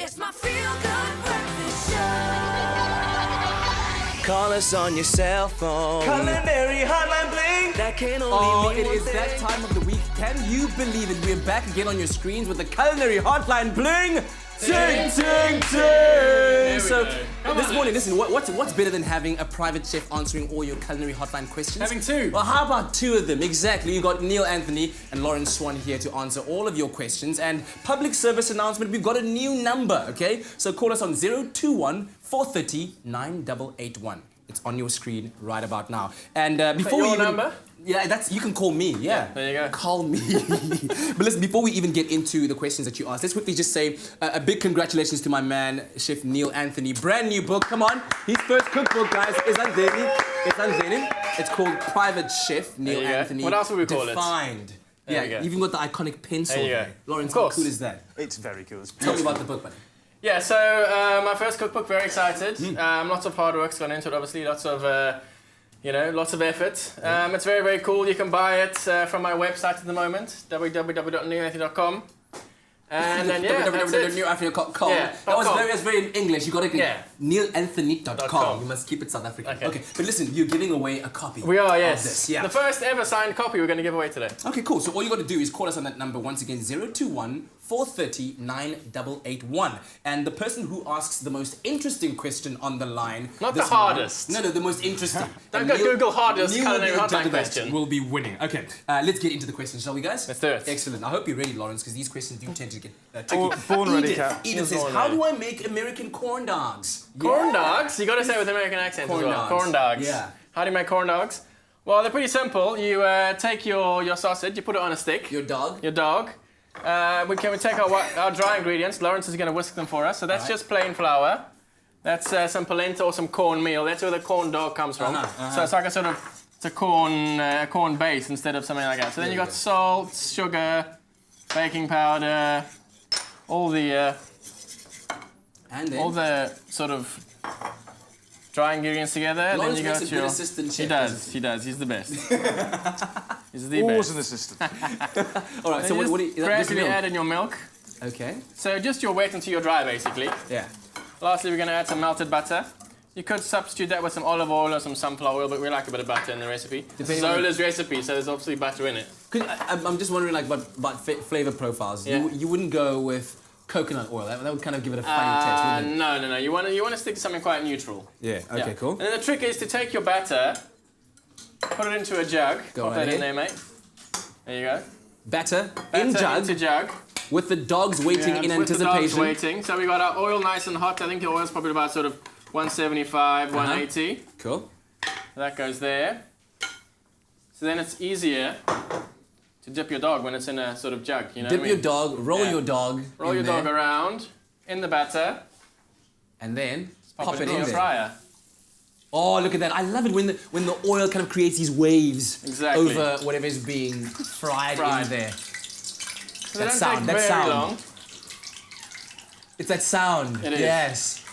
It's my feel-good breakfast show. Call us on your cell phone. Culinary Hotline bling. That can only mean it one is thing. that time of the week. Can you believe it? We're back again on your screens with the Culinary Hotline bling. Ting, ting, ting. So this morning, listen, what's better than having a private chef answering all your culinary hotline questions? Having two. Well, how about two of them? Exactly. You got Neil Anthony and Lauren Swan here to answer all of your questions. And public service announcement, we've got a new number, okay? So call us on 021 430 9881. It's on your screen right about now. And before your we even, number? Yeah, you can call me. Yeah, there you go. Call me. But listen, before we even get into the questions that you asked, let's quickly just say a big congratulations to my man, Chef Neil Anthony. Brand new book. Come on, his first cookbook, guys. It's called Private Chef Neil Anthony. What else would we call it? Defined. There you Yeah, go. even got the iconic pencil. There you go. There. Lawrence, Of course. how cool is that? It's very cool. Tell me about the book, buddy. Yeah, so my first cookbook, very excited. Lots of hard work's gone into it, obviously. Lots of effort. It's very, very cool. You can buy it from my website at the moment, www.neelanthony.com. And then, yeah, that's it. www.neelanthony.com. Yeah, That's very in English. You got to Yeah. neelanthony.com. You must keep it South African. Okay. But listen, you're giving away a copy. We are, yes. Of this. Yeah. The first ever signed copy we're going to give away today. Okay, cool. So all you got to do is call us on that number once again, 021 430 9881. And the person who asks the most interesting question on the line... Not this the hardest. morning- No, the most interesting. Don't And go Neil- Google hardest Neil will culinary be the hotline judge of that. question. Will be winning. Okay, let's get into the questions, shall we, guys? Let's do it. Excellent. I hope you're ready, Lawrence, because these questions do tend to get tricky. Born ready, Edith, Cap. Edith says, Born how ready. do I make American corn dogs? Corn dogs? You got to say it with American accent Corn as well. dogs. Corn dogs. Yeah. How do you make corn dogs? Well, they're pretty simple. You take your sausage, you put it on a stick. Your dog? Your dog. We take our dry ingredients. Lawrence is going to whisk them for us. So that's just plain flour. That's some polenta or some cornmeal. That's where the corn dog comes from. So it's like a sort of corn base instead of something like that. So then you got salt, sugar, baking powder, all the sort of dry ingredients together. Lawrence then you makes got a good assistant chef. He does. He's the best. He's the Always best. an assistant. All right, so what do you... gradually add in your milk. Okay. So just your wet until you're dry, basically. Yeah. Lastly, we're going to add some melted butter. You could substitute that with some olive oil or some sunflower oil, but we like a bit of butter in the recipe. This is Zola's recipe, so there's obviously butter in it. I'm just wondering, like, about flavor profiles. Yeah. You wouldn't go with coconut oil. That would kind of give it a funny taste, wouldn't it? No. You want to stick to something quite neutral. Yeah. Okay. Cool. And then the trick is to take your batter, put it into a jug. Go Pop right that in ahead. there, mate. There you go. Batter in jug into jug. with the dogs waiting in With the dogs anticipation. waiting. So we got our oil nice and hot. I think the oil's probably about sort of 175, 180. Cool. That goes there. So then it's easier to dip your dog when it's in a sort of jug, you know Dip what I mean? your dog. Roll your dog. Roll in your there, dog around in the batter. and then Pop pop it it in in your there. fryer. Oh, look at that! I love it when the oil kind of creates these waves Exactly. over whatever is being fried in there. So they That don't sound, take that very sound. long. It's that sound. It is. Yes.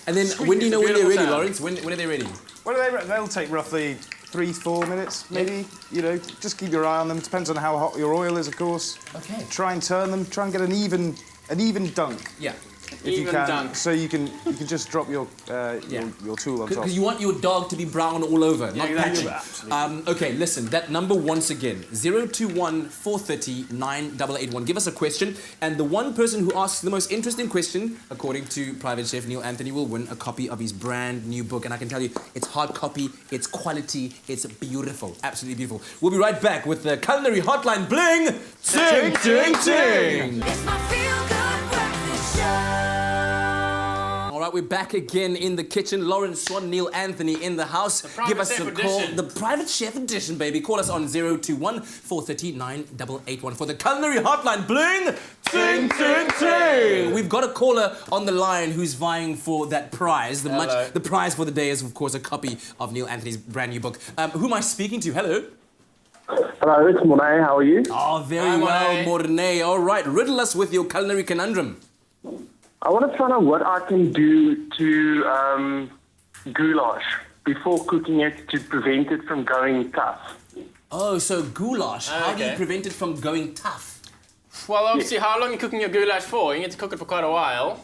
And then Sweet, when do you it's know a when they're ready, beautiful Lawrence? When are they ready? Well, they'll take roughly 3-4 minutes, maybe. You know, just keep your eye on them. Depends on how hot your oil is, of course. Okay. Try and turn them. Try and get an even dunk. Yeah. If you Even can, dunk. so you can just drop your tool on top. Because you want your dog to be brown all over, not exactly. patchy. Okay, listen, that number once again, 021 430 9881. Give us a question, and the one person who asks the most interesting question, according to Private Chef Neil Anthony, will win a copy of his brand new book. And I can tell you, it's hard copy, it's quality, it's beautiful, absolutely beautiful. We'll be right back with the Culinary Hotline bling. Ting, ting, ting. It's my feel-good breakfast show. All right, we're back again in the kitchen. Lauren Swan, Neil Anthony in the house. Private Give us Chef some call. edition. The Private Chef edition, baby. Call us on 021 430 9881 for the Culinary Hotline. Bling! Ting, ting, ting! We've got a caller on the line who's vying for that prize. Hello. The prize for the day is, of course, a copy of Neil Anthony's brand new book. Who am I speaking to? Hello? Hello, it's Monet. How are you? Oh, very Hi, well, Monet. Mornay. All right, riddle us with your culinary conundrum. I want to find out what I can do to goulash before cooking it to prevent it from going tough. Oh, so goulash. How do you Okay. prevent it from going tough? Well, obviously, how long are you cooking your goulash for? You need to cook it for quite a while.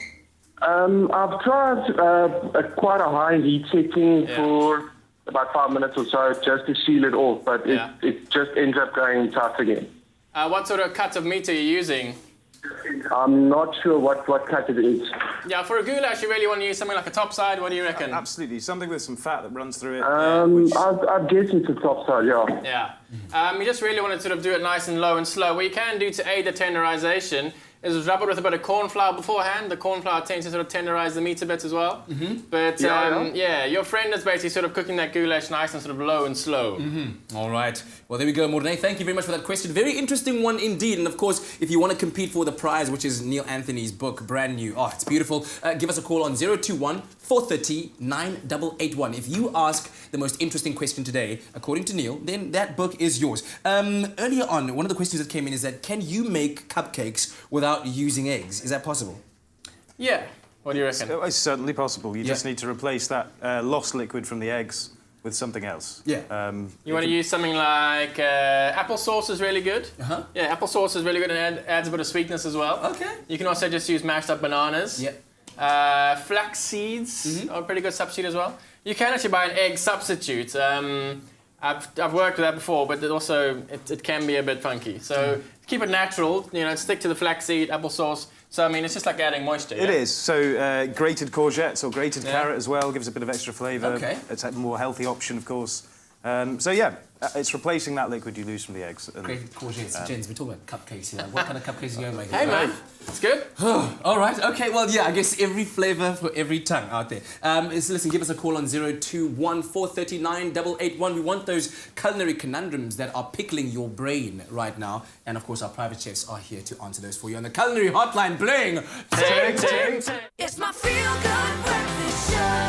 I've tried quite a high heat setting Yeah. for about 5 minutes or so just to seal it off, but Yeah. it just ends up going tough again. What sort of cut of meat are you using? I'm not sure what cut it is. Yeah, for a goulash, you really want to use something like a topside. What do you reckon? Absolutely, something with some fat that runs through it. I guess it's a top side, yeah. Yeah. You just really want to sort of do it nice and low and slow. What you can do to aid the tenderization is rub it with a bit of corn flour beforehand. The corn flour tends to sort of tenderize the meat a bit as well. But yeah, your friend is basically sort of cooking that goulash nice and sort of low and slow. All right. Well, there we go, Mornay. Thank you very much for that question. Very interesting one indeed. And of course, if you want to compete for the prize, which is Neil Anthony's book, brand new. Oh, it's beautiful. Give us a call on 021 430 9881. If you ask the most interesting question today, according to Neil, then that book is yours. Earlier on, one of the questions that came in is that can you make cupcakes without using eggs? Is that possible? Yeah. What do you reckon? It's certainly possible. You just need to replace that lost liquid from the eggs with something else. Yeah. You want to use something like applesauce is really good. Uh-huh. Yeah, applesauce is really good and adds a bit of sweetness as well. Okay. You can also just use mashed up bananas. Yeah. Flax seeds are a pretty good substitute as well. You can actually buy an egg substitute. I've worked with that before, but it can be a bit funky. So keep it natural. You know, stick to the flaxseed, applesauce. So I mean, it's just like adding moisture. It yeah? is. So grated courgettes or grated carrot as well gives a bit of extra flavour. Okay. It's a more healthy option, of course. So yeah, it's replacing that liquid you lose from the eggs. And, Great courgettes. Jens, we're talking about cupcakes here. What kind of cupcakes are you making? Hey man, it's good. All right. Okay. Well, yeah. I guess every flavour for every tongue out there. So listen, give us a call on 021 439 881. We want those culinary conundrums that are pickling your brain right now. And of course, our private chefs are here to answer those for you on the Culinary Hotline. Bling! Ting, ting, ting. It's my feel-good breakfast show.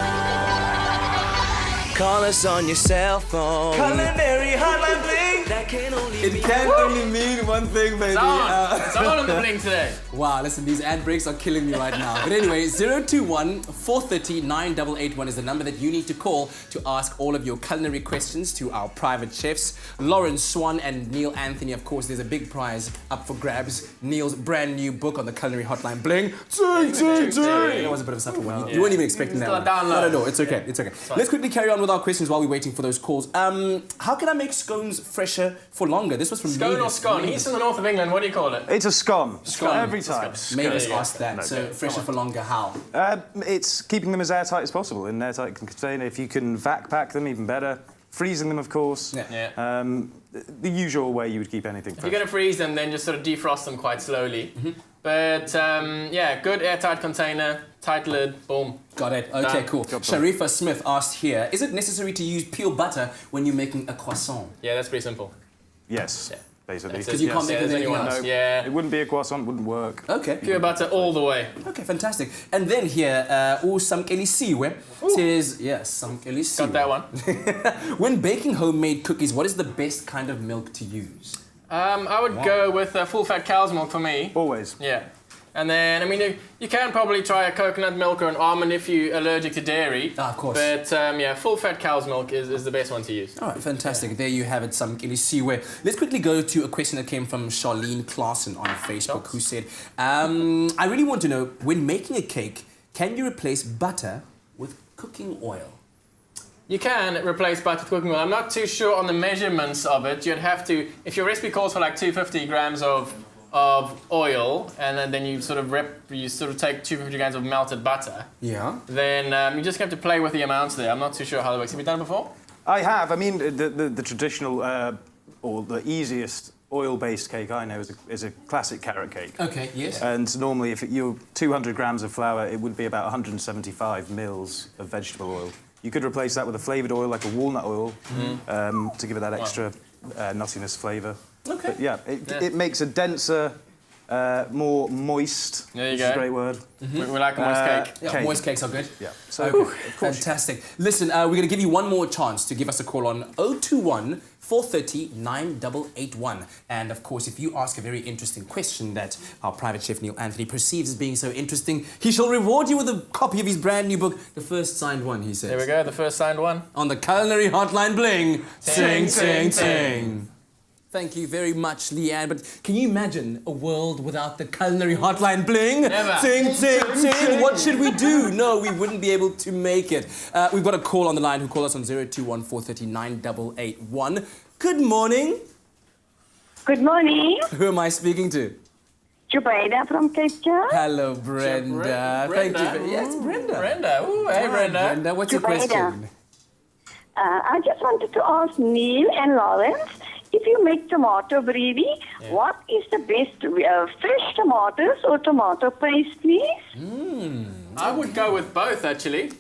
Call us on your cell phone. Culinary Hotline Bling. That can only It can only mean one thing, baby. It's on the bling today. Wow, listen, these ad breaks are killing me right now. But anyway, 021 430 9881 is the number that you need to call to ask all of your culinary questions to our private chefs, Lawrence Swan and Neil Anthony. Of course, there's a big prize up for grabs. Neil's brand new book on the Culinary Hotline. Bling. Ting, ting, ting. That was a bit of a subtle one. You weren't even expecting that one. download. No, it's okay. It's okay. Let's quickly carry on with our questions while we're waiting for those calls. How can I make scones fresher for longer? This was from Scone or Mavis. scone? He's from the north of England. What do you call it? It's a scone. Scone. Every time. Mavis Yeah. asked that. So fresher for longer, how? It's keeping them as airtight as possible in an airtight container. If you can vac pack them, even better. Freezing them, of course. Yeah. The usual way you would keep anything If fresh. you're going to freeze them, then just sort of defrost them quite slowly. But yeah, good airtight container, tight lid, boom. Got it. Okay, Done. cool. Sharifa Smith asked here, is it necessary to use pure butter when you're making a croissant? Yeah, that's pretty simple. Yes, Yeah. basically. That's it. Because you can't make it with there's anything anyone else. else. Yeah. It wouldn't be a croissant, wouldn't work. Okay. Pure butter all the way. Okay, fantastic. And then here, Samkelisiwe says, yes, Samkelisiwe. Got that one. When baking homemade cookies, what is the best kind of milk to use? I would go with full-fat cow's milk for me. Always. Yeah. And then, I mean, you can probably try a coconut milk or an almond if you're allergic to dairy. Of course. But yeah, full-fat cow's milk is the best one to use. All right, fantastic. There you have it, Samkelisiwe. Let's quickly go to a question that came from Charlene Claassen on Facebook, who said, I really want to know, when making a cake, can you replace butter with cooking oil? You can replace butter with cooking oil. I'm not too sure on the measurements of it. You'd have to, if your recipe calls for like 250 grams of oil, and then you sort of take 250 grams of melted butter. Yeah. Then you just have to play with the amounts there. I'm not too sure how that works. Have you done it before? I have. I mean, the traditional or the easiest oil-based cake I know is a classic carrot cake. Okay, yes. And normally, if you're 200 grams of flour, it would be about 175 mils of vegetable oil. You could replace that with a flavoured oil, like a walnut oil, to give it that extra nuttiness flavour. Okay. But yeah, it makes a denser, more moist. There you which is go. a great word. We like a moist cake. Yeah, Cake. moist cakes are good. Yeah. So, Okay, of course. fantastic. Listen, we're going to give you one more chance to give us a call on 021 430 9881. And of course, if you ask a very interesting question that our private chef Neil Anthony perceives as being so interesting, he shall reward you with a copy of his brand new book, the first signed one, he says. There we go, the first signed one. On the Culinary Hotline Bling. Ting, Ting, ting, ting, ting. Thank you very much, Leanne. But can you imagine a world without the culinary hotline bling? Never. Ting, ting, ting. What should we do? No, we wouldn't be able to make it. We've got a call on the line who called us on 021 430 9881. Good morning. Good morning. Who am I speaking to? Jubaida from Cape Town. Hello, Brenda. Thank you. Yes, Brenda. Brenda. Ooh, hey, Brenda. Brenda, what's your Jubaida. question? I just wanted to ask Neil and Lawrence, if you make tomato gravy, what is the best, fresh tomatoes or tomato paste, please? I would go with both, actually.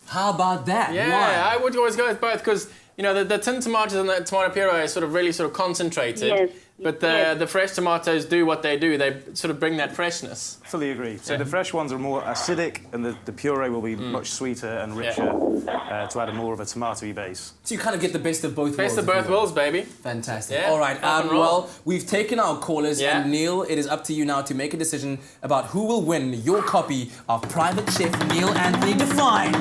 How about that? Yeah, Why? I would always go with both because, you know, the tin tomatoes and the tomato puree is sort of really sort of concentrated. Yes. But the fresh tomatoes do what they do. They sort of bring that freshness. Fully agree. So the fresh ones are more acidic, and the puree will be much sweeter and richer to add more of a tomatoey base. So you kind of get the best of both Best worlds. of if you both will. worlds, baby. Fantastic. Yeah, All right. rock and roll. Well, we've taken our callers, Yeah. and Neil, it is up to you now to make a decision about who will win your copy of Private Chef Neil Anthony Defined.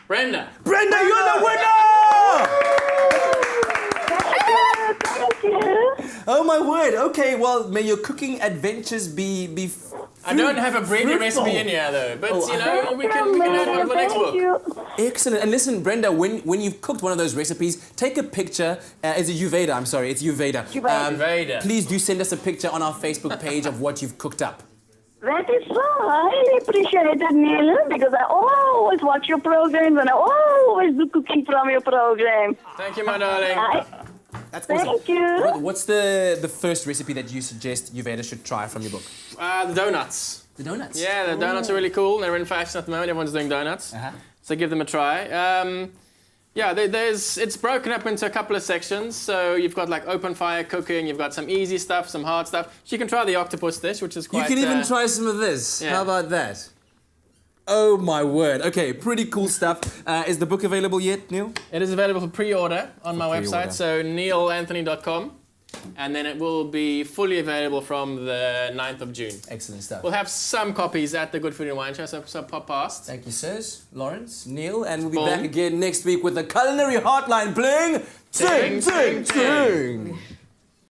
Brenda. Brenda, you're the winner! Thank you. Oh my word. Okay, well, may your cooking adventures be I don't have a bready fruitful. recipe in here though, but Oh, you know we can add one for the next book. Thank you. Excellent. And listen, Brenda, when you've cooked one of those recipes, take a picture. Is it Uveda? I'm sorry, it's Uveda. Uveda. Please do send us a picture on our Facebook page of what you've cooked up. That is so highly appreciated, Neil, because I always watch your programs and I always do cooking from your program. Thank you, my darling. That's awesome. Thank you. What's the first recipe that you suggest Uveda should try from your book? The donuts. The donuts. Yeah, the donuts are really cool. They're in fashion at the moment. Everyone's doing donuts. So give them a try. Yeah, it's broken up into a couple of sections. So you've got like open fire cooking, you've got some easy stuff, some hard stuff. So you can try the octopus dish, which is You quite... can even try some of this. yeah. How about that? Oh my word. Okay, pretty cool stuff. Is the book available yet, Neil? It is available for pre-order on my pre-order. website, so neelanthony.com. And then it will be fully available from the 9th of June. Excellent stuff. We'll have some copies at the Good Food and Wine Show, so pop past. Thank you, sirs. Lawrence, Neil, and we'll be Boom. back again next week with the Culinary Hotline bling. Ting, ting, ting.